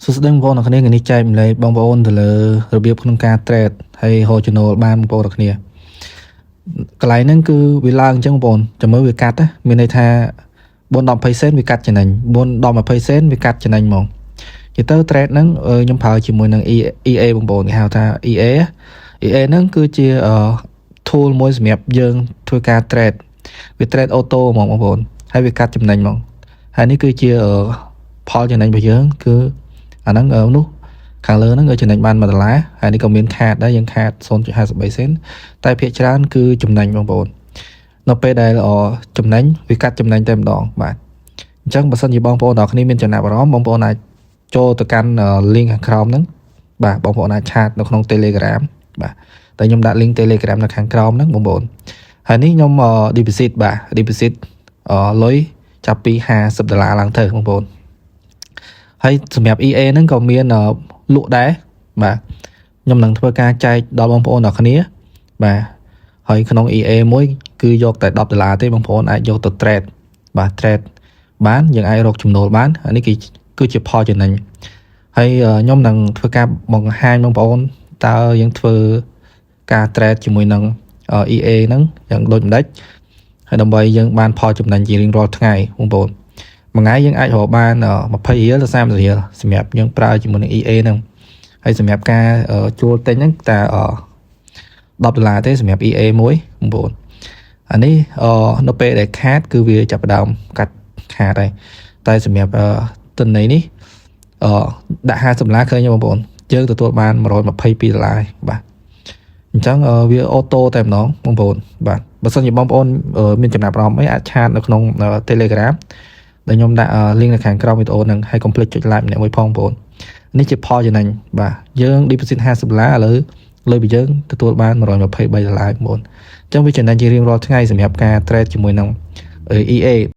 សួស្តីបងប្អូនអរគ្នាថ្ងៃនេះចែកម្លែកបងប្អូនទៅលើរបៀបក្នុងការ trade ហើយហូរចំណូលបានបងប្អូនអរគ្នាកន្លែងហ្នឹងគឺវាឡើងអញ្ចឹងបងប្អូនចាំមើលវាកាត់ណាមានន័យថា4 10 20សេនវាកាត់ចំណេញ4 10 20សេនវាកាត់ចំណេញហ្មងនិយាយទៅ trade ហ្នឹងខ្ញុំប្រើជាមួយនឹង EA បងប្អូនគេហៅថា EA ហ្នឹងគឺជា tool មួយសម្រាប់យើងធ្វើការ trade វា trade auto ហ្មងបងប្អូនហើយវាកាត់ចំណេញហ្មងហើយនេះគឺជាផលចំណេញរបស់យើងគឺអាហ្នឹងនោះខាងលើហ្នឹងចំណេញបាន$1ហើយនេះក៏មានខាតដែរយើងខាត 0.53 សេនតែភាគច្រើនគឺចំណេញបងប្អូននៅពេលដែលចំណេញវាកាត់ចំណេញតែម្ដងបាទអញ្ចឹងបើសិនជាបងប្អូនទាំងគ្នាមានចំណាប់អារម្មណ៍បងប្អូនអាចចូលទៅកាន់ link ខាងក្រោមហ្នឹងបាទបងប្អូនអាចឆាតនៅក្នុង Telegram បាទតែខ្ញុំដាក់ link Telegram នៅខាងក្រោមហ្នឹងបងប្អូនហើយនេះខ្ញុំ deposit បាទ deposit លុយចាប់ពី$50ឡើងទៅបងប្អូនហើយសម្រាប់ EA ហ្នឹងក៏មានលក់ដែរបាទខ្ញុំនឹងធ្វើការចែកដល់បងប្អូនទាំងគ្នាបាទហើយក្នុង EA មួយគឺយកតែ$10ទេបងប្អូនអាចយកទៅ trade បាទ trade បានយើងអាចរកចំណូលបានអានេះគឺជាផលចំណេញហើយខ្ញុំនឹងធ្វើការបង្ហាញបងប្អូនតើយើងធ្វើការ trade ជាមួយនឹង EA ហ្នឹងយ៉ាងដូចម្ដេចហើយដើម្បីយើងបានផលចំណេញជារៀងរាល់ថ្ងៃបងប្អូនមួយថ្ងៃយើងអាចរកបាន$20ទៅ$30សម្រាប់យើងប្រើជាមួយនឹង EA ហ្នឹងហើយសម្រាប់ការជួលទិញហ្នឹងតែ$10ទេសម្រាប់ EA មួយបងប្អូនអានេះនៅពេលដែលខាតគឺវាចាប់ផ្ដើមកាត់ខាតហើយតែសម្រាប់ទិន្នន័យនេះដាក់$50ឃើញទេបងប្អូនយើងទទួលបាន$122បាទអញ្ចឹងវាអូតូតែម្ដងបងប្អូនបាទបើសិនជាបងប្អូនមានចំណាប់អារម្មណ៍អីអាចឆាតនៅក្នុង Telegram ដែលខ្ញុំដាក់ link នៅខាងក្រោមវីដេអូហ្នឹងហើយកុំភ្លេចចុច like ម្នាក់មួយផងបងប្អូននេះជាផលចំណេញបាទយើង deposit $50ឥឡូវលុយពីយើងទទួលបាន$123បងប្អូនអញ្ចឹងវាចំណេញជារៀងរាល់ថ្ងៃសម្រាប់ការ trade ជាមួយនឹង EA